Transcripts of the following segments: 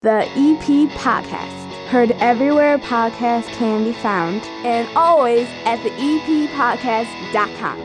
the EP Podcast. Heard everywhere podcasts can be found, and always at the eppodcast.com.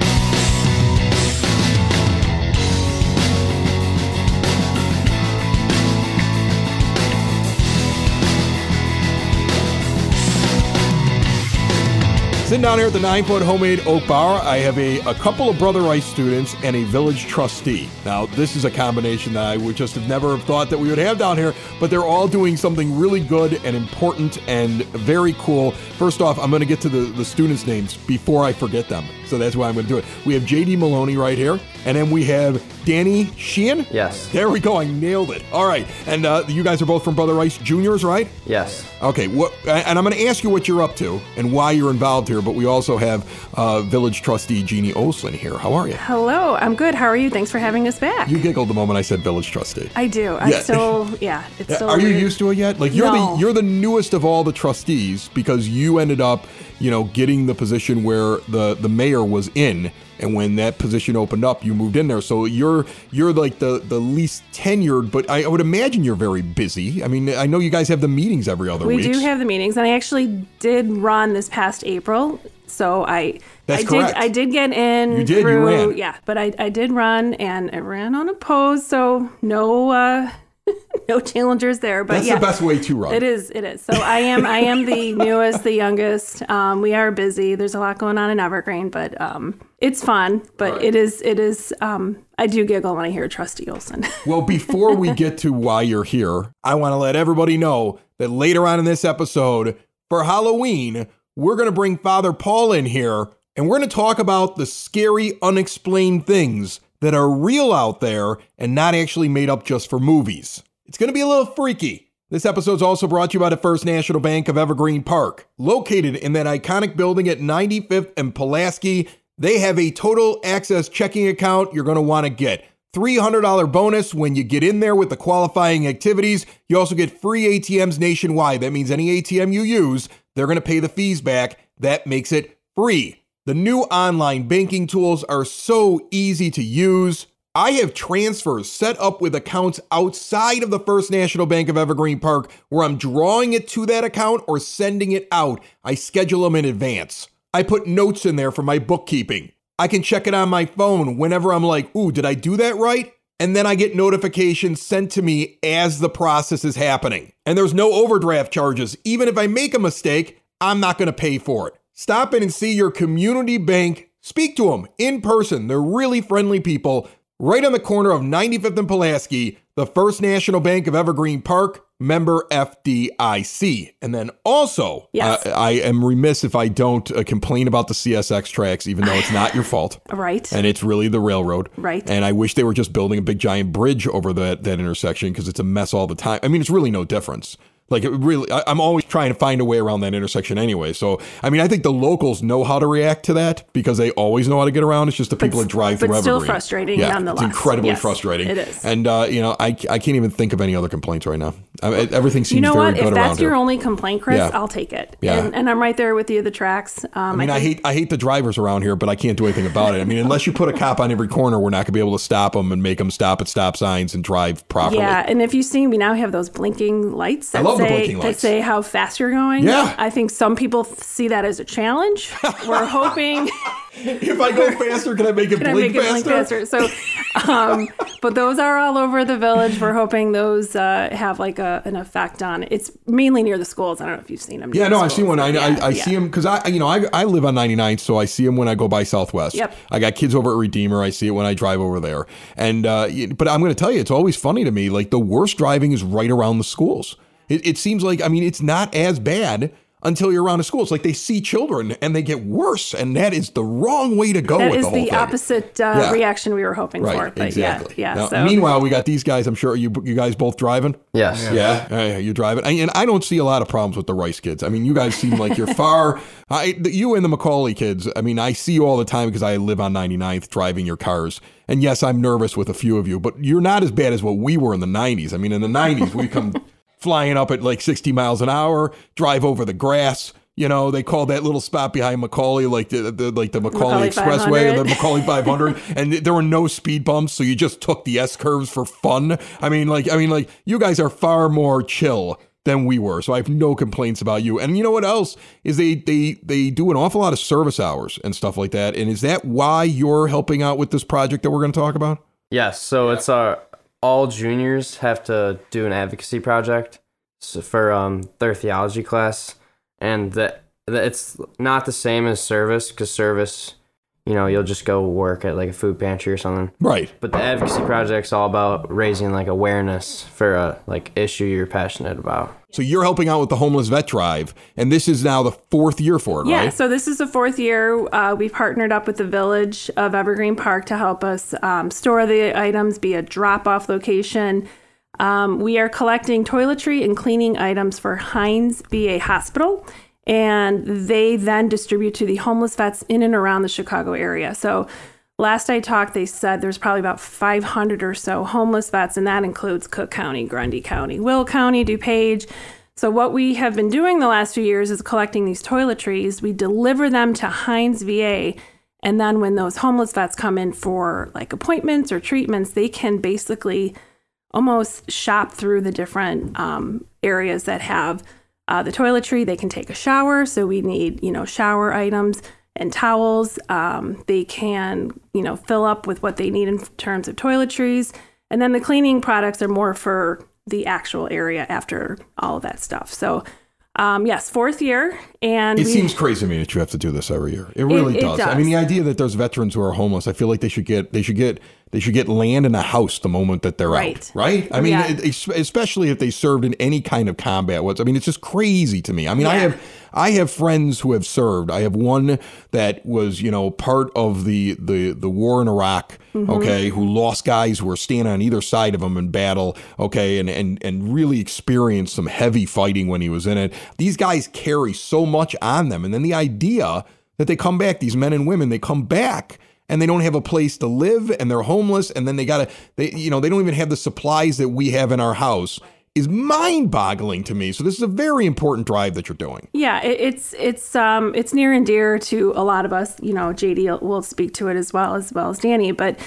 Sitting down here at the 9-foot homemade oak bar, I have a couple of Brother Rice students and a village trustee. Now, this is a combination that I would just have never have thought that we would have down here, but they're all doing something really good and important and very cool. First off, I'm going to get to the students' names before I forget them, so that's why I'm going to do it. We have J.D. Maloney right here, and then we have Danny Sheehan? Yes. There we go, I nailed it. All right, and you guys are both from Brother Rice Juniors, right? Yes. Okay, and I'm going to ask you what you're up to and why you're involved here, but we also have village trustee Jeannie Olson here. How are you? Hello, I'm good. How are you? Thanks for having us back. You giggled the moment I said village trustee. I do. It's still Are you weird. used to it yet? Like No. you're the newest of all the trustees because you ended up, getting the position where the mayor was in. And when that position opened up, you moved in there. So you're like the least tenured, but I would imagine you're very busy. I mean, I know you guys have the meetings every other week. We do have the meetings, and I actually did run this past April. So That's correct. I did get in. You did. You ran. Yeah, but I did run, and I ran unopposed. So no challengers there. But that's the best way to run. It is. So I am the newest, the youngest. We are busy. There's a lot going on in Evergreen, but it's fun. But right. it is. I do giggle when I hear Trustee Olson. Well, before we get to why you're here, I want to let everybody know that later on in this episode, for Halloween, we're going to bring Father Paul in here, and we're going to talk about the scary, unexplained things that are real out there and not actually made up just for movies. It's going to be a little freaky. This episode's also brought to you by the First National Bank of Evergreen Park. Located in that iconic building at 95th and Pulaski, they have a total access checking account you're going to want to get. $300 bonus when you get in there with the qualifying activities. You also get free ATMs nationwide. That means any ATM you use, they're going to pay the fees back. That makes it free. The new online banking tools are so easy to use. I have transfers set up with accounts outside of the First National Bank of Evergreen Park where I'm drawing it to that account or sending it out. I schedule them in advance. I put notes in there for my bookkeeping. I can check it on my phone whenever I'm like, ooh, did I do that right? And then I get notifications sent to me as the process is happening. And there's no overdraft charges. Even if I make a mistake, I'm not going to pay for it. Stop in and see your community bank. Speak to them in person. They're really friendly people. Right on the corner of 95th and Pulaski, the First National Bank of Evergreen Park, member FDIC. And then also, Yes. I am remiss if I don't complain about the CSX tracks, even though it's not your fault. Right. And it's really the railroad. Right. And I wish they were just building a big giant bridge over that intersection because it's a mess all the time. I mean, it's really no difference. Like, it really, I'm always trying to find a way around that intersection anyway. So, I mean, I think the locals know how to react to that because they always know how to get around. It's just the people that drive through Evergreen. But still frustrating nonetheless. It's incredibly Yes, frustrating. it is. And, I can't even think of any other complaints right now. Everything seems very good around here. If that's your only complaint, Chris, Yeah. I'll take it. Yeah. And I'm right there with you, the tracks. I hate the drivers around here, but I can't do anything about it. I mean, unless you put a cop on every corner, we're not going to be able to stop them and make them stop at stop signs and drive properly. Yeah, and if you see, we now have those blinking lights that love the blinking lights. that say how fast you're going. Yeah. I think some people see that as a challenge. We're hoping... If I go faster, can I make it blink faster? So, but those are all over the village. We're hoping those have like an effect on. It's mainly near the schools. I don't know if you've seen them. Yeah, no, I've seen one. I see them because I live on 99th, so I see them when I go by Southwest. Yep. I got kids over at Redeemer. I see it when I drive over there. And but I'm going to tell you, it's always funny to me. Like the worst driving is right around the schools. It seems like, I mean, it's not as bad until you're around a school. It's like they see children and they get worse. And that is the wrong way to go with the whole thing. That is the opposite reaction we were hoping for. But exactly. Yeah. Now, So. Meanwhile, we got these guys. I'm sure you guys both driving? Yes. Yeah, you're driving. And I don't see a lot of problems with the Rice kids. I mean, you guys seem like you're far. You and the Macaulay kids, I mean, I see you all the time because I live on 99th driving your cars. And yes, I'm nervous with a few of you, but you're not as bad as what we were in the 90s. I mean, in the 90s, we come flying up at like 60 miles an hour, drive over the grass, You know, they called that little spot behind Macaulay like the Macaulay Expressway or the Macaulay 500, and there were no speed bumps, so you just took the S curves for fun. I mean, you guys are far more chill than we were, so I have no complaints about you. And you know what else is they do an awful lot of service hours and stuff like that. And is that why you're helping out with this project that we're going to talk about? Yes. So it's all juniors have to do an advocacy project for their theology class. And it's not the same as service, because service, you know, you'll just go work at like a food pantry or something. Right. But the advocacy project's all about raising like awareness for a like issue you're passionate about. So you're helping out with the Homeless Vet Drive, and this is now the 4th year for it, right? Yeah, so this is the 4th year. We partnered up with the Village of Evergreen Park to help us store the items, be a drop-off location. We are collecting toiletry and cleaning items for Hines VA Hospital, and they then distribute to the homeless vets in and around the Chicago area. So last I talked, they said there's probably about 500 or so homeless vets, and that includes Cook County, Grundy County, Will County, DuPage. So what we have been doing the last few years is collecting these toiletries. We deliver them to Hines VA, and then when those homeless vets come in for like appointments or treatments, they can basically almost shop through the different areas that have the toiletry. They can take a shower, so we need, shower items and towels. They can, fill up with what they need in terms of toiletries. And then the cleaning products are more for the actual area after all of that stuff. So, yes, 4th year. And it seems crazy to me that you have to do this every year. It really does. I mean, the idea that there's veterans who are homeless, I feel like they should get land and a house the moment that they're out, right? I mean, especially if they served in any kind of combat. It's just crazy to me. I mean, I have friends who have served. I have one that was, part of the war in Iraq, okay, who lost guys who were standing on either side of him in battle, okay, and really experienced some heavy fighting when he was in it. These guys carry so much on them. And then the idea that they come back, these men and women, they come back and they don't have a place to live and they're homeless, and then they don't even have the supplies that we have in our house, is mind-boggling to me. So this is a very important drive that you're doing. Yeah, it's near and dear to a lot of us. JD will speak to it as well as Danny. But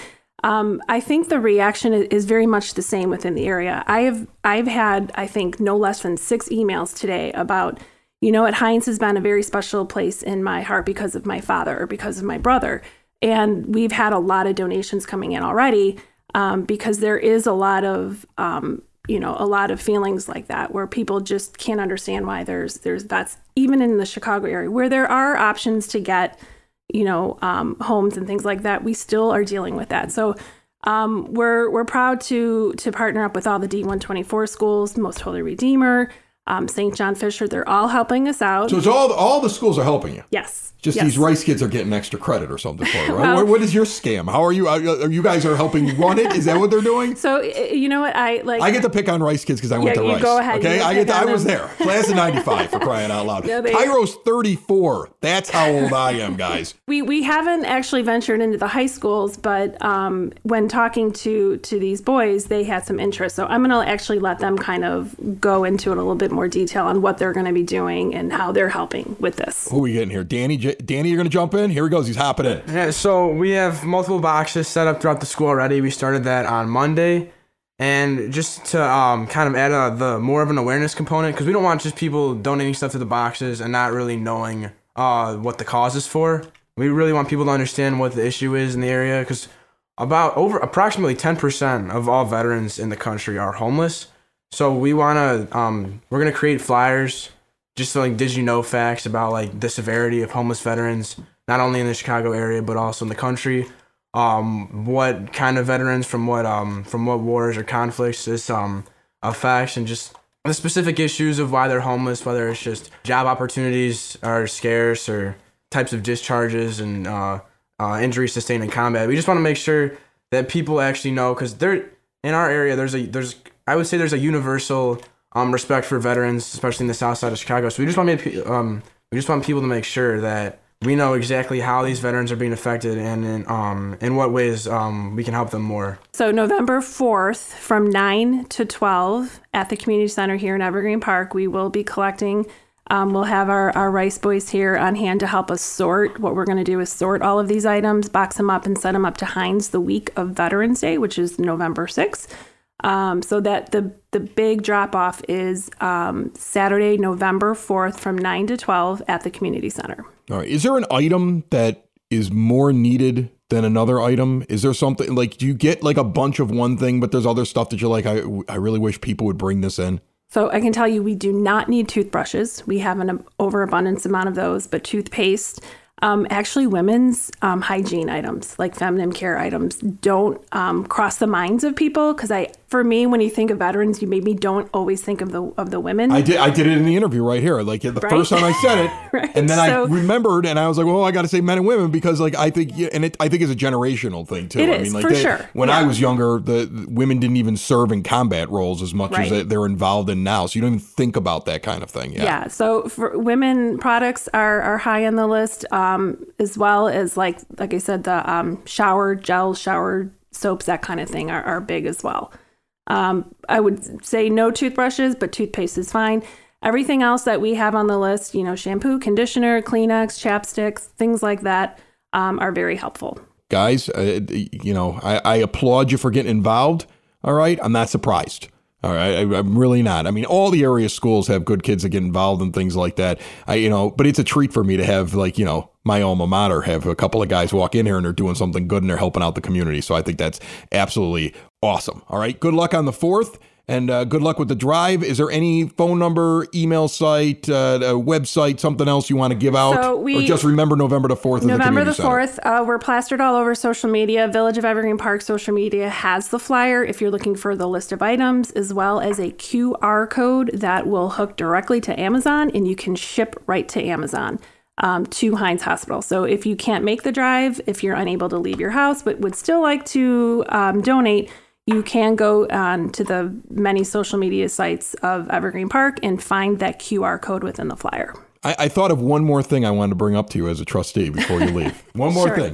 I think the reaction is very much the same within the area. I've had, I think, no less than 6 emails today about, Hines has been a very special place in my heart because of my father or because of my brother. And we've had a lot of donations coming in already because there is a lot of feelings like that where people just can't understand why there's vets, even in the Chicago area, where there are options to get, homes and things like that. We still are dealing with that. So we're proud to partner up with all the D124 schools, Most Holy Redeemer, St. John Fisher. They're all helping us out. So it's all the schools are helping you. Yes. Just these Rice kids are getting extra credit or something for it, right? What is your scam? How are you? Are you guys are helping run it? Is that what they're doing? So you know what I get to pick on Rice kids because I went to Rice. Go ahead. Okay, I was there. Class of '95 for crying out loud. Cairo's 34. That's how old I am, guys. We haven't actually ventured into the high schools, but when talking to these boys, they had some interest. So I'm going to actually let them kind of go into it a little bit more detail on what they're going to be doing and how they're helping with this. Who are we getting here? Danny, you're going to jump in? Here he goes. He's hopping in. Yeah, so we have multiple boxes set up throughout the school already. We started that on Monday. And just to kind of add the more of an awareness component, because we don't want just people donating stuff to the boxes and not really knowing what the cause is for. We really want people to understand what the issue is in the area, because approximately 10% of all veterans in the country are homeless. So we want to, we're going to create flyers, just like, did you know facts about like the severity of homeless veterans, not only in the Chicago area, but also in the country. What kind of veterans from what wars or conflicts this affects, and just the specific issues of why they're homeless, whether it's just job opportunities are scarce or types of discharges and injuries sustained in combat. We just want to make sure that people actually know, because in our area there's a universal respect for veterans, especially in the south side of Chicago. So we just want people to make sure that we know exactly how these veterans are being affected and in what ways we can help them more. So November 4th from 9 to 12 at the community center here in Evergreen Park, we will be collecting We'll have our rice boys here on hand to help us sort. What we're going to do is sort all of these items, box them up, and send them up to Heinz the week of Veterans Day, which is November 6th. So that the big drop-off is Saturday, November 4th from 9 to 12 at the community center. All right. Is there an item that is more needed than another item? Is there something like, do you get like a bunch of one thing, but there's other stuff that you're like, I really wish people would bring this in? So I can tell you we do not need toothbrushes. We have an overabundance amount of those, but toothpaste, actually women's hygiene items, like feminine care items, don't cross the minds of people, because for me, when you think of veterans, you maybe don't always think of the women. I did it in the interview right here, like the first time I said it, Right. And then I remembered, and I was like, well, I got to say men and women, because like I think, I think it's a generational thing too. It I is, mean, like for sure. When I was younger, the women didn't even serve in combat roles as much as they're involved in now, so you don't even think about that kind of thing. Yeah. So for women, products are high on the list, as well as like I said, the shower gels, shower soaps, that kind of thing are big as well. I would say no toothbrushes, but toothpaste is fine. Everything else that we have on the list, shampoo, conditioner, Kleenex, chapsticks, things like that, are very helpful. Guys, I applaud you for getting involved. All right. I'm not surprised. All right. I'm really not. I mean, all the area schools have good kids that get involved in things like that. But it's a treat for me to have my alma mater have a couple of guys walk in here and they're doing something good and they're helping out the community. So I think that's absolutely awesome. All right. Good luck on the 4th. And good luck with the drive. Is there any phone number, email site, a website, something else you want to give out? Or just remember November the 4th. November the 4th. We're plastered all over social media. Village of Evergreen Park social media has the flyer if you're looking for the list of items, as well as a QR code that will hook directly to Amazon, and you can ship right to Amazon to Heinz Hospital. So if you can't make the drive, if you're unable to leave your house but would still like to donate, you can go on to the many social media sites of Evergreen Park and find that QR code within the flyer. I thought of one more thing I wanted to bring up to you as a trustee before you leave. One more thing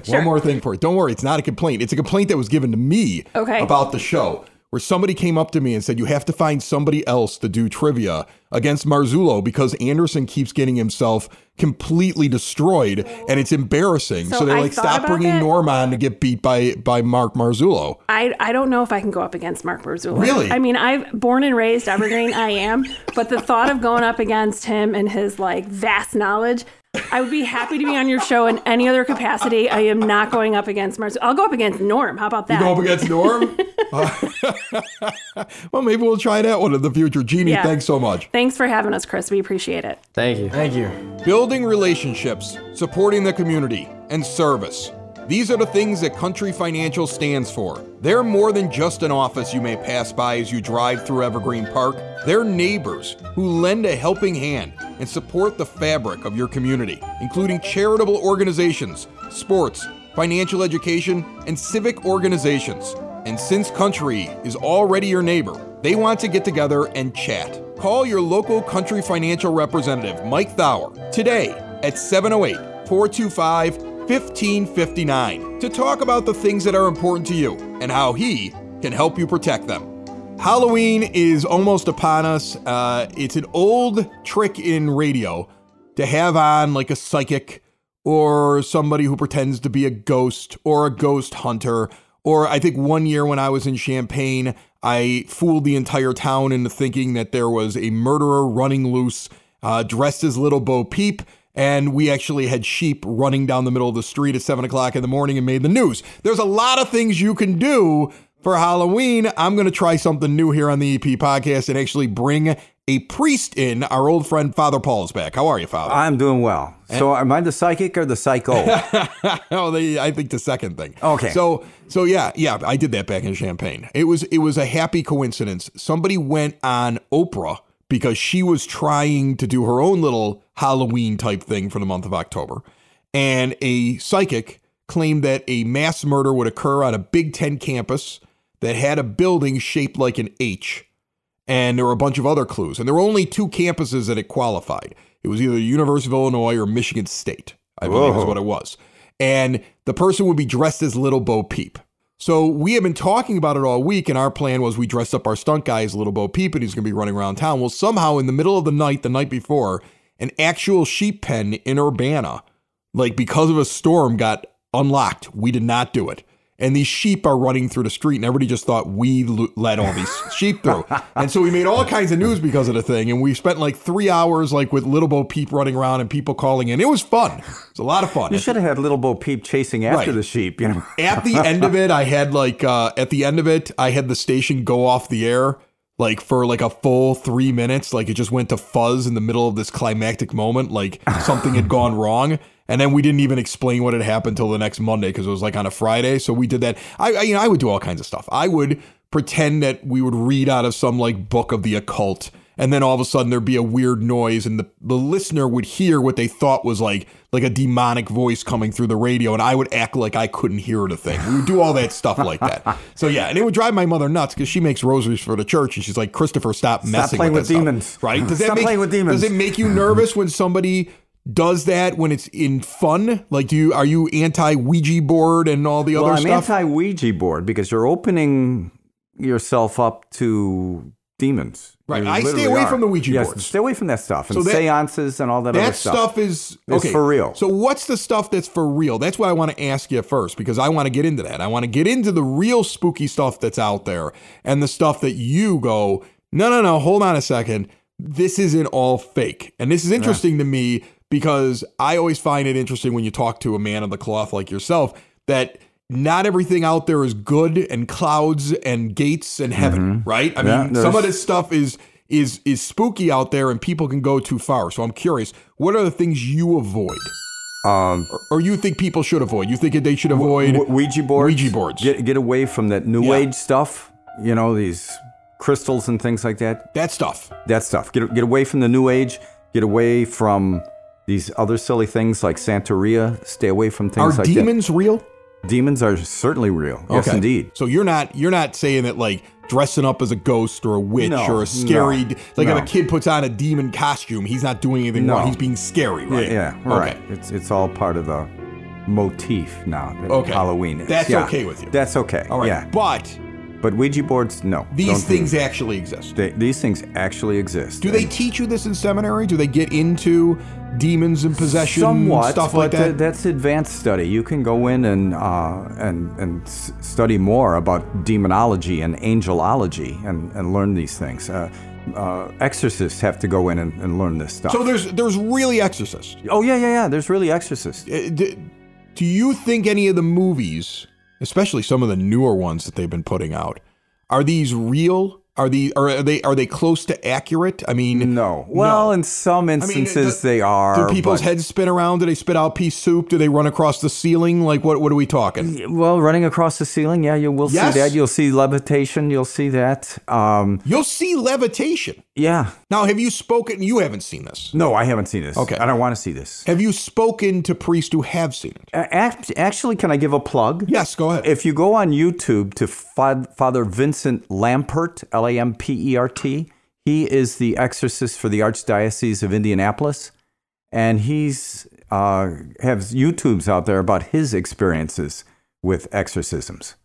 for you. Don't worry, it's not a complaint. It's a complaint that was given to me about the show, where somebody came up to me and said, you have to find somebody else to do trivia against Marzullo because Anderson keeps getting himself completely destroyed and it's embarrassing. So they're like, stop bringing Norm on to get beat by Mark Marzullo. I don't know if I can go up against Mark Marzullo. Really? I mean, I've born and raised Evergreen, I am, but the thought of going up against him and his vast knowledge, I would be happy to be on your show in any other capacity. I am not going up against Marzullo. I'll go up against Norm. How about that? You go up against Norm? Well, maybe we'll try that one in the future. Jeannie, thanks so much. Thanks for having us, Chris. We appreciate it. Thank you. Thank you. Building relationships, supporting the community, and service. These are the things that Country Financial stands for. They're more than just an office you may pass by as you drive through Evergreen Park. They're neighbors who lend a helping hand and support the fabric of your community, including charitable organizations, sports, financial education, and civic organizations. And since Country is already your neighbor, they want to get together and chat. Call your local Country Financial representative, Mike Thauer, today at 708-425-1559 to talk about the things that are important to you and how he can help you protect them. Halloween is almost upon us. It's an old trick in radio to have on like a psychic or somebody who pretends to be a ghost or a ghost hunter. Or I think one year when I was in Champaign, I fooled the entire town into thinking that there was a murderer running loose, dressed as Little Bo Peep. And we actually had sheep running down the middle of the street at 7 o'clock in the morning and made the news. There's a lot of things you can do for Halloween. I'm going to try something new here on the EP podcast and actually bring a priest in. Our old friend Father Paul is back. How are you, Father? I'm doing well. So am I the psychic or the psycho? I think the second thing. Okay. So yeah, I did that back in Champaign. It was a happy coincidence. Somebody went on Oprah because she was trying to do her own little Halloween type thing for the month of October. And a psychic claimed that a mass murder would occur on a Big Ten campus that had a building shaped like an H. And there were a bunch of other clues. And there were only 2 campuses that it qualified. It was either the University of Illinois or Michigan State, I believe is what it was. And the person would be dressed as Little Bo Peep. So we have been talking about it all week, and our plan was we dressed up our stunt guy as Little Bo Peep, and he's going to be running around town. Well, somehow in the middle of the night before, an actual sheep pen in Urbana, like because of a storm, got unlocked. We did not do it. And these sheep are running through the street, and everybody just thought we let all these sheep through. And so we made all kinds of news because of the thing. And we spent like 3 hours like with Little Bo Peep running around and people calling in. It was fun. It was a lot of fun. You should have had Little Bo Peep chasing after the sheep. You know. At the end of it, I had I had the station go off the air like for like a full 3 minutes. Like it just went to fuzz in the middle of this climactic moment, like something had gone wrong. And then we didn't even explain what had happened till the next Monday because it was like on a Friday. So we did that. I would do all kinds of stuff. I would pretend that we would read out of some like book of the occult, and then all of a sudden there'd be a weird noise, and the listener would hear what they thought was like a demonic voice coming through the radio, and I would act like I couldn't hear the thing. We would do all that stuff like that. So yeah, and it would drive my mother nuts because she makes rosaries for the church, and she's like, Christopher, stop playing with demons. Stuff. Right? Playing with demons. Does it make you nervous when somebody does that when it's in fun? Like, are you anti Ouija board and all the other stuff? I'm anti Ouija board because you're opening yourself up to demons. Right. I stay away from the Ouija boards. Yes, stay away from that stuff. And seances and all that other stuff. That stuff is for real. So what's the stuff that's for real? That's what I want to ask you first, because I want to get into that. I want to get into the real spooky stuff that's out there and the stuff that you go, no, hold on a second. This isn't all fake. And this is interesting to me because I always find it interesting when you talk to a man of the cloth like yourself that not everything out there is good and clouds and gates and heaven, right? I mean, some of this stuff is spooky out there and people can go too far. So I'm curious, what are the things you avoid? Or you think people should avoid? You think they should avoid Ouija boards? Ouija boards. Get away from that New Age stuff, you know, these crystals and things like that. That stuff. Get away from the New Age. Get away from these other silly things like Santeria. Stay away from things like that. Are demons real? Demons are certainly real. Yes, indeed. So you're not saying that like dressing up as a ghost or a witch or a scary if a kid puts on a demon costume, he's not doing anything wrong. He's being scary, right? Yeah, right. It's all part of the motif now. Halloween is. That's okay with you. That's okay. All right. Yeah. But Ouija boards, no. These things actually exist. These things actually exist. Do they teach you this in seminary? Do they get into demons and possession somewhat, stuff like that? That's advanced study. You can go in and study more about demonology and angelology and learn these things. Exorcists have to go in and learn this stuff. So there's really exorcists. Oh yeah. There's really exorcists. Do you think any of the movies, especially some of the newer ones that they've been putting out, are these real? Are they close to accurate? I mean, no. Well, in some instances they are. Do people's heads spin around? Do they spit out pea soup? Do they run across the ceiling? Like what are we talking? Well, running across the ceiling, yeah, you will see that. You'll see levitation. You'll see that. You'll see levitation. Yeah. Now, have you spoken? You haven't seen this. No, I haven't seen this. Okay. I don't want to see this. Have you spoken to priests who have seen it? Actually, can I give a plug? Yes, go ahead. If you go on YouTube to Father Vincent Lampert, Lampert, he is the exorcist for the Archdiocese of Indianapolis, and he's has YouTubes out there about his experiences with exorcisms.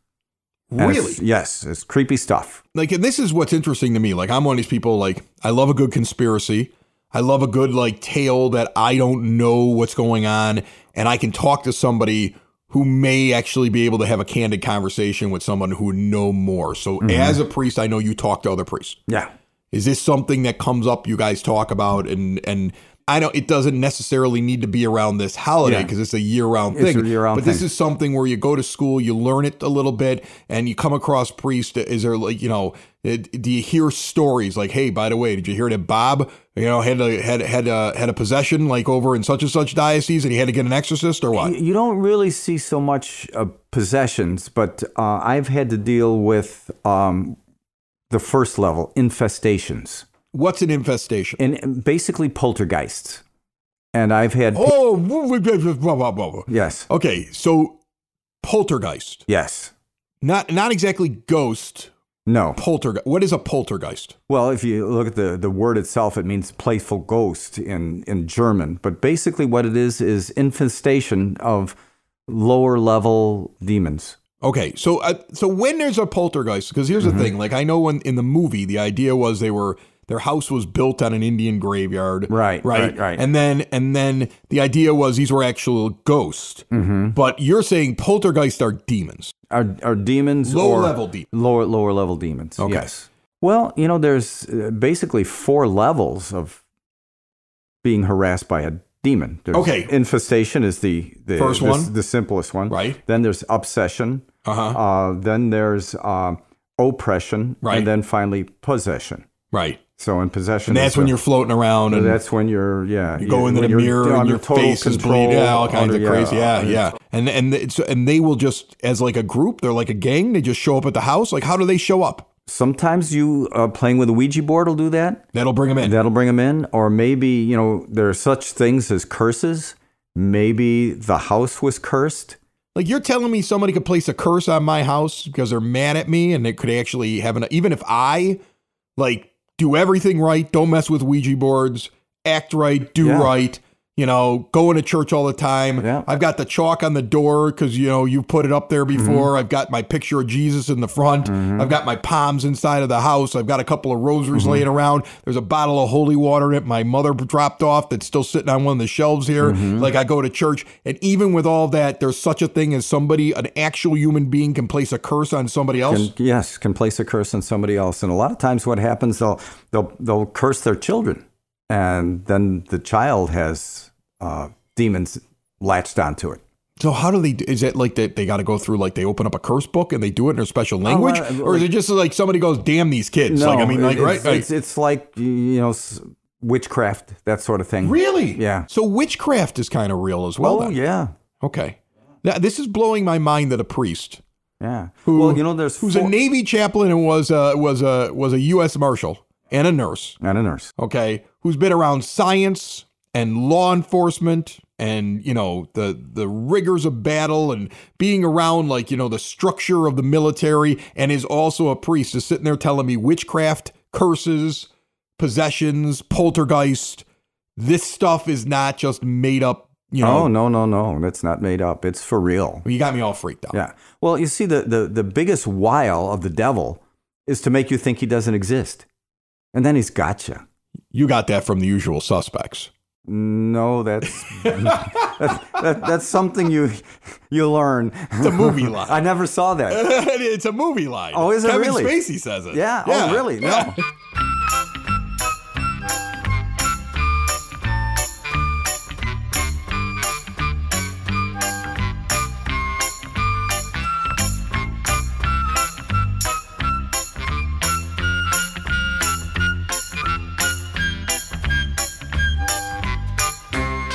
Really? Yes, it's creepy stuff. Like, and this is what's interesting to me. Like, I'm one of these people, like, I love a good conspiracy. I love a good, like, tale that I don't know what's going on, and I can talk to somebody who may actually be able to have a candid conversation with someone who would know more. So as a priest, I know you talk to other priests. Yeah. Is this something that comes up, you guys talk about? And I know it doesn't necessarily need to be around this holiday because it's a year-round thing. It's a year-round thing. This is something where you go to school, you learn it a little bit, and you come across priests. Is there, like, you know, do you hear stories like, hey, by the way, did you hear that Bob, you know, had a possession like over in such and such diocese, and he had to get an exorcist, or what? You don't really see so much possessions, but I've had to deal with the first level, infestations. What's an infestation? And basically poltergeists. And I've had... Yes. Okay, so poltergeist. Yes. Not exactly ghost. No. Poltergeist. What is a poltergeist? Well, if you look at the word itself, it means playful ghost in German. But basically what it is infestation of lower level demons. Okay, so when there's a poltergeist, because here's the thing, like I know in the movie, the idea was they were Their house was built on an Indian graveyard. Right. And then the idea was these were actual ghosts. Mm-hmm. But you're saying poltergeists are demons. Are demons lower level demons. Lower level demons. Okay. Yes. Well, there's basically 4 levels of being harassed by a demon. There's infestation is the first one, the simplest one. Right. Then there's obsession. Then there's oppression. Right. And then finally possession. Right. So in possession, and that's when you're floating around, and that's when you go into the mirror and your face is bleeding, all kinds of crazy, and they will just, as like a group, they're like a gang. They just show up at the house. Like, how do they show up? Sometimes you playing with a Ouija board will do that. That'll bring them in. Or maybe there are such things as curses. Maybe the house was cursed. Like, you're telling me somebody could place a curse on my house because they're mad at me, and they could actually have even if I do everything right, don't mess with Ouija boards, act right, do right, going to church all the time. Yeah. I've got the chalk on the door because, you've put it up there before. Mm-hmm. I've got my picture of Jesus in the front. Mm-hmm. I've got my palms inside of the house. I've got a couple of rosaries laying around. There's a bottle of holy water that my mother dropped off that's still sitting on one of the shelves here. Mm-hmm. Like, I go to church, and even with all that, there's such a thing as an actual human being can place a curse on somebody else? Can place a curse on somebody else. And a lot of times what happens, they'll curse their children. And then the child has demons latched onto it. So how do they do? Is it like they got to go through, like they open up a curse book and they do it in their special language? Or is it just like somebody goes, damn these kids? No, right? It's like, witchcraft, that sort of thing. Really? Yeah. So witchcraft is kind of real as well. Oh, yeah. Okay. Now, this is blowing my mind that a priest. Yeah. Who's a Navy chaplain and was a U.S. Marshal and a nurse. Okay. Who's been around science and law enforcement and, the rigors of battle and being around, the structure of the military, and is also a priest, is sitting there telling me witchcraft, curses, possessions, poltergeist. This stuff is not just made up, Oh, no. It's not made up. It's for real. You got me all freaked out. Yeah. Well, you see, the biggest wile of the devil is to make you think he doesn't exist. And then he's got you. You got that from The Usual Suspects. No, that's something you learn. It's a movie line. I never saw that. It's a movie line. Oh, is it really? Kevin Spacey says it. Yeah. Oh, really? No.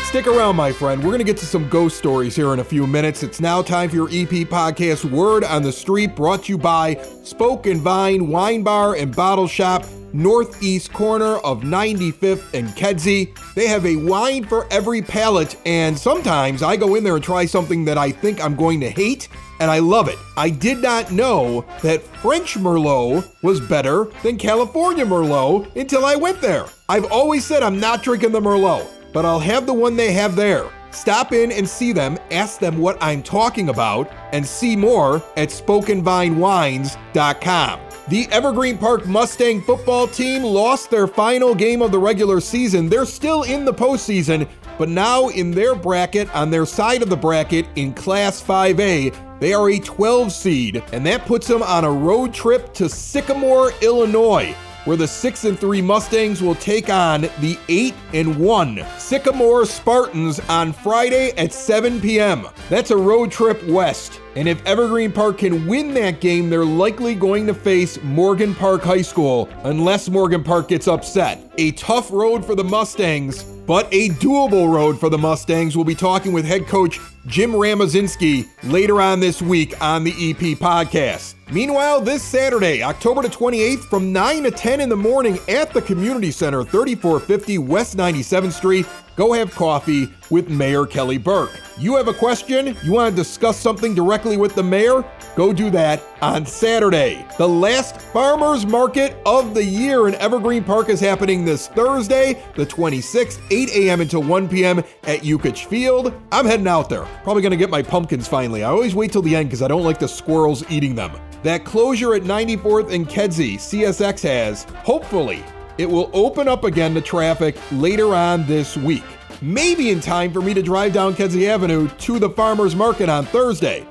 Stick around, my friend. We're going to get to some ghost stories here in a few minutes. It's now time for your EP podcast, Word on the Street, brought to you by Spoke and Vine Wine Bar and Bottle Shop, northeast corner of 95th and Kedzie. They have a wine for every palate, and sometimes I go in there and try something that I think I'm going to hate, and I love it. I did not know that French Merlot was better than California Merlot until I went there. I've always said I'm not drinking the Merlot, but I'll have the one they have there. Stop in and see them, ask them what I'm talking about, and see more at spokenvinewines.com. The Evergreen Park Mustang football team lost their final game of the regular season. They're still in the postseason, but now in their bracket, on their side of the bracket in Class 5A, they are a 12 seed, and that puts them on a road trip to Sycamore, Illinois, where the 6-3 Mustangs will take on the 8-1 Sycamore Spartans on Friday at 7 p.m. That's a road trip west. And if Evergreen Park can win that game, they're likely going to face Morgan Park High School, unless Morgan Park gets upset. A tough road for the Mustangs, but a doable road for the Mustangs. We'll be talking with head coach Jim Ramazinski later on this week on the EP podcast. Meanwhile, this Saturday, October the 28th, from 9 to 10 in the morning at the Community Center, 3450 West 97th Street, go have coffee with Mayor Kelly Burke. You have a question? You want to discuss something directly with the mayor? Go do that on Saturday. The last farmers market of the year in Evergreen Park is happening this Thursday, the 26th, 8 a.m. until 1 p.m. at Yukich Field. I'm heading out there. Probably going to get my pumpkins finally. I always wait till the end because I don't like the squirrels eating them. That closure at 94th and Kedzie, CSX has, hopefully, It will open up again to traffic later on this week. Maybe in time for me to drive down Kedzie Avenue to the farmer's market on Thursday.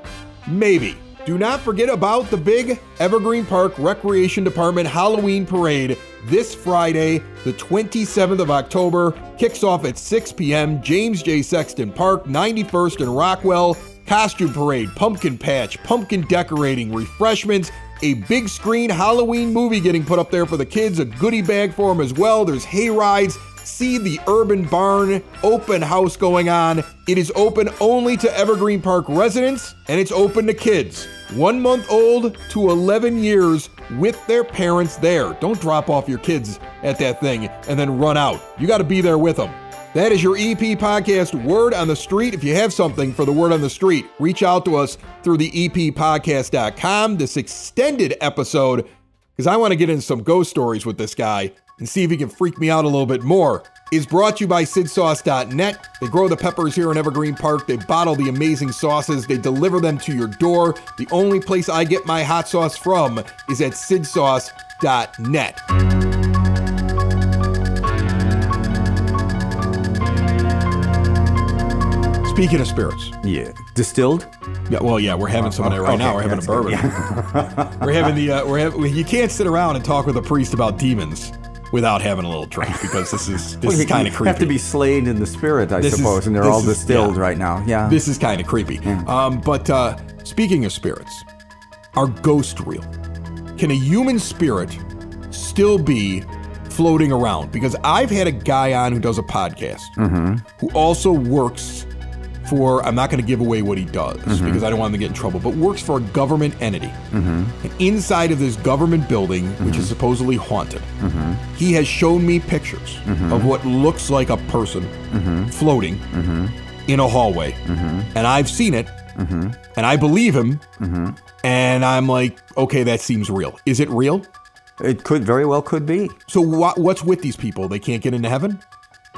Maybe. Do not forget about the big Evergreen Park Recreation Department Halloween Parade this Friday, the 27th of October. Kicks off at 6 p.m. James J. Sexton Park, 91st and Rockwell. Costume parade, pumpkin patch, pumpkin decorating, refreshments, a big screen Halloween movie getting put up there for the kids, a goodie bag for them as well. There's hay rides. See the Urban Barn open house going on. It is open only to Evergreen Park residents, and it's open to kids 1 month old to 11 years with their parents there. Don't drop off your kids at that thing and then run out. You got to be there with them. That is your EP podcast, Word on the Street. If you have something for the Word on the Street, reach out to us through the eppodcast.com. This extended episode, because I want to get into some ghost stories with this guy and see if he can freak me out a little bit more, is brought to you by sidsauce.net. They grow the peppers here in Evergreen Park. They bottle the amazing sauces. They deliver them to your door. The only place I get my hot sauce from is at sidsauce.net. Speaking of spirits. Yeah. Distilled? Yeah, well, yeah, we're having some of that right now. We're having a bourbon. We're having you can't sit around and talk with a priest about demons without having a little drink, because this is kind of creepy. Have to be slain in the spirit, I suppose, and they're all distilled right now. Yeah. This is kind of creepy. Yeah. But speaking of spirits, are ghosts real? Can a human spirit still be floating around? Because I've had a guy on who does a podcast who also works for, I'm not going to give away what he does because I don't want him to get in trouble, but works for a government entity. And inside of this government building, which is supposedly haunted, he has shown me pictures of what looks like a person floating in a hallway. And I've seen it, and I believe him, and I'm like, okay, that seems real. Is it real? It could very well could be. So what's with these people? They can't get into heaven?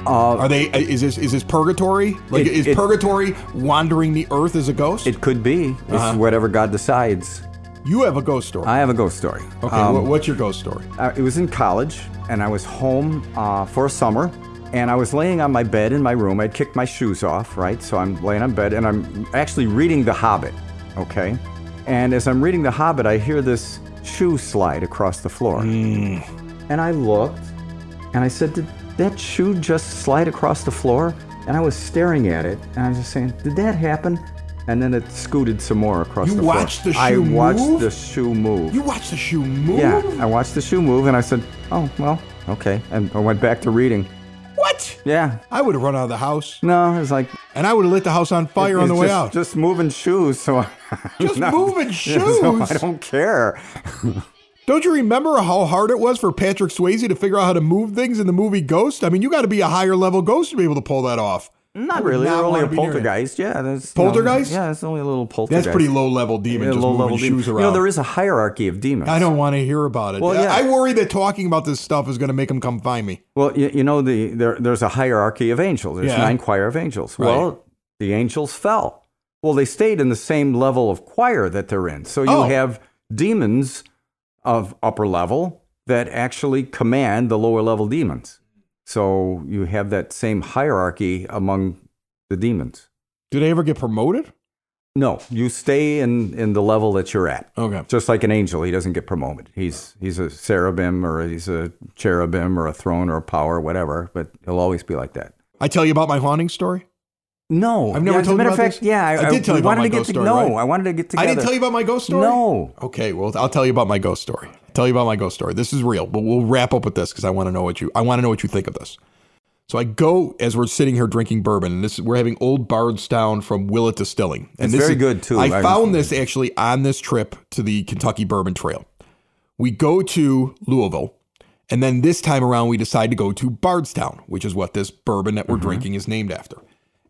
Are they? Is this purgatory? Like, is purgatory wandering the earth as a ghost? It could be. It's whatever God decides. You have a ghost story. I have a ghost story. Okay, what's your ghost story? It was in college, and I was home for a summer, and I was laying on my bed in my room. I'd kicked my shoes off, right? So I'm laying on bed, and I'm actually reading The Hobbit, okay? And as I'm reading The Hobbit, I hear this shoe slide across the floor. And I looked, and I said, did that shoe just slide across the floor? And I was staring at it, and I was just saying, did that happen? And then it scooted some more across the floor. You watched the shoe move? I watched the shoe move. You watched the shoe move? Yeah, I watched the shoe move, and I said, oh, well, okay. And I went back to reading. What? Yeah. I would have run out of the house. No, it was like... And I would have lit the house on fire on the way out. Just moving shoes, so... Just moving shoes? So I don't care. Don't you remember how hard it was for Patrick Swayze to figure out how to move things in the movie Ghost? I mean, you got to be a higher level ghost to be able to pull that off. Not really. They're only a poltergeist. Yeah. Poltergeist? Yeah, it's only a little poltergeist. That's pretty low level demon, just moving shoes around. You know, there is a hierarchy of demons. I don't want to hear about it. Well, yeah. I worry that talking about this stuff is going to make them come find me. Well, you know, there's a hierarchy of angels. There's 9 choir of angels. Right. Well, the angels fell. Well, they stayed in the same level of choir that they're in. So you have demons of upper level that actually command the lower level demons. So you have that same hierarchy among the demons. Do they ever get promoted? No, you stay in the level that you're at. Okay. Just like an angel, he doesn't get promoted. He's a cherubim, or he's a cherubim, or a throne, or a power, whatever, but he'll always be like that. I tell you about my haunting story? No. I've never told you about this? Yeah, I did tell you about my ghost story, right? I wanted to get together. I didn't tell you about my ghost story? No. Okay, well, I'll tell you about my ghost story. This is real, but we'll wrap up with this because I want to know what you think of this. So I go, as we're sitting here drinking bourbon, and we're having Old Bardstown from Willett Distilling. And it's very good, too. I found this actually on this trip to the Kentucky Bourbon Trail. We go to Louisville, and then this time around we decide to go to Bardstown, which is what this bourbon that we're drinking is named after.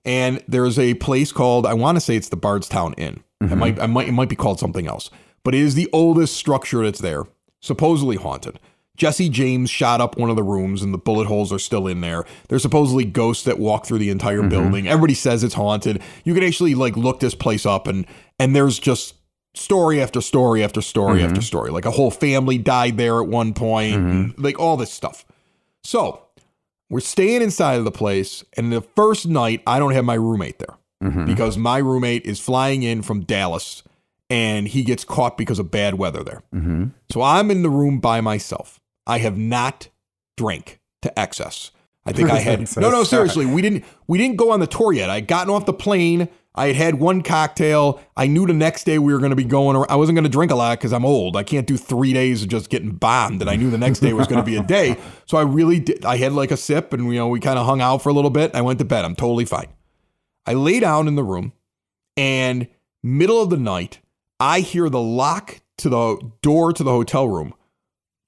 And there's a place called, I want to say it's the Bardstown Inn. It might be called something else, but it is the oldest structure that's there, supposedly haunted. Jesse James shot up one of the rooms and the bullet holes are still in there. There's supposedly ghosts that walk through the entire building. Everybody says it's haunted. You can actually look this place up and there's just story after story after story after story. Like a whole family died there at one point, like all this stuff. So we're staying inside of the place. And the first night, I don't have my roommate there because my roommate is flying in from Dallas and he gets caught because of bad weather there. So I'm in the room by myself. I have not drank to excess. I think I had no, seriously. We didn't go on the tour yet. I had gotten off the plane. I had one cocktail. I knew the next day we were going to be going. I wasn't going to drink a lot because I'm old. I can't do 3 days of just getting bombed. And I knew the next day was going to be a day. So I really did. I had like a sip and, we kind of hung out for a little bit. I went to bed. I'm totally fine. I lay down in the room and middle of the night, I hear the lock to the door to the hotel room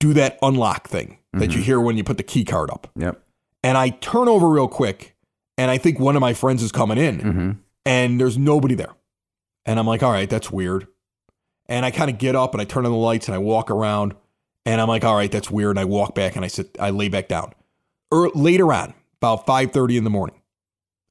do that unlock thing that you hear when you put the key card up. Yep. And I turn over real quick and I think one of my friends is coming in. And there's nobody there. And I'm like, all right, that's weird. And I kind of get up and I turn on the lights and I walk around and I'm like, all right, that's weird. And I walk back and I lay back down. Later on, about 5:30 in the morning,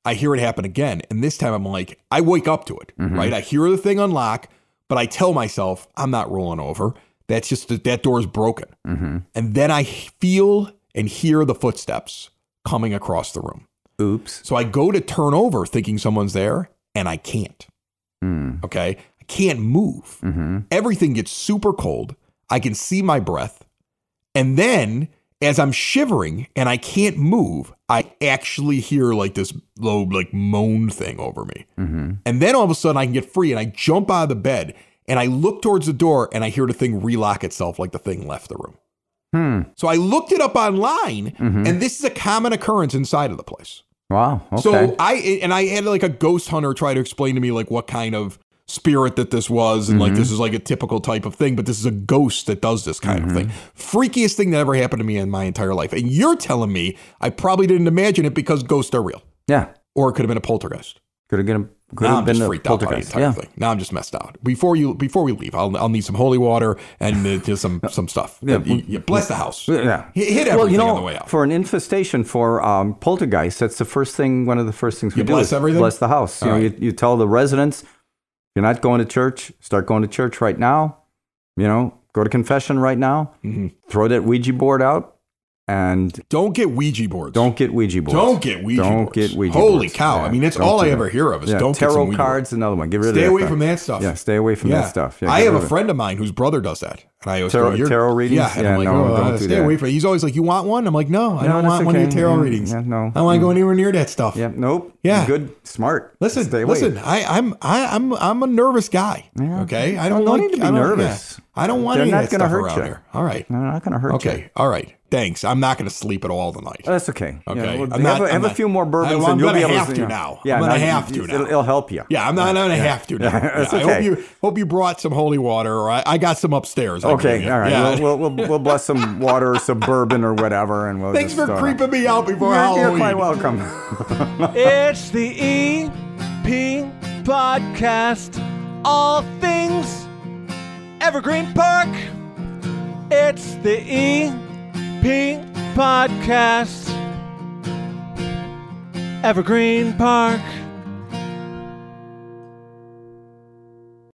I hear it happen again. And this time I'm like, I wake up to it, right? I hear the thing unlock, but I tell myself, I'm not rolling over. That's just that door is broken. And then I feel and hear the footsteps coming across the room. Oops. So I go to turn over thinking someone's there and I can't. Okay. I can't move. Everything gets super cold. I can see my breath. And then as I'm shivering and I can't move, I actually hear like this low, like moan thing over me. And then all of a sudden I can get free and I jump out of the bed and I look towards the door and I hear the thing relock itself like the thing left the room. So I looked it up online, and this is a common occurrence inside of the place. Wow. Okay. So I had like a ghost hunter try to explain to me like what kind of spirit that this was, and like this is like a typical type of thing, but this is a ghost that does this kind of thing. Freakiest thing that ever happened to me in my entire life. And you're telling me I probably didn't imagine it because ghosts are real. Yeah. Or it could have been a poltergeist. Could have been a freaked out by the entire thing. Now I'm just messed out. Before we leave, I'll need some holy water and just some stuff. You bless the house. Yeah. Hit everything on the way out. For an infestation for poltergeist, that's one of the first things we do. Bless everything? Bless the house. You tell the residents, you're not going to church, start going to church right now. Go to confession right now. Throw that Ouija board out. And don't get Ouija boards. Don't get Ouija boards. Holy cow. I mean, that's all I ever hear of is don't get some tarot Ouija cards, boards. another one. Get rid of that. Stay away from that stuff. Yeah, stay away from that stuff. Yeah, I have a friend of mine whose brother does that. And I always go, tarot readings? Yeah, and I'm like, don't do stay that. away from it. He's always like, you want one? I'm like, no, I don't want one of your tarot readings. Yeah, no. I don't want to go anywhere near that stuff. Yeah, nope. Yeah. Good, smart. Listen, I'm a nervous guy. Yeah. Okay? I don't need to be nervous. I don't want any of that stuff hurt around here. All right. They're not going to hurt you. Okay, all right. Thanks. I'm not going to sleep at all tonight. That's okay. Okay. Have a few more bourbons and you'll be able to. I'm going to have to now. Yeah, I'm going to have to now. It'll help you. Yeah, I'm not going to have to now. That's I okay. hope you brought some holy water, or I got some upstairs. Okay, all right. Yeah. We'll bless some water or some bourbon or whatever, and we'll. Thanks for creeping me out before Halloween. You're quite welcome. It's the EP podcast. All things Evergreen Park. It's the EP podcast. Evergreen Park.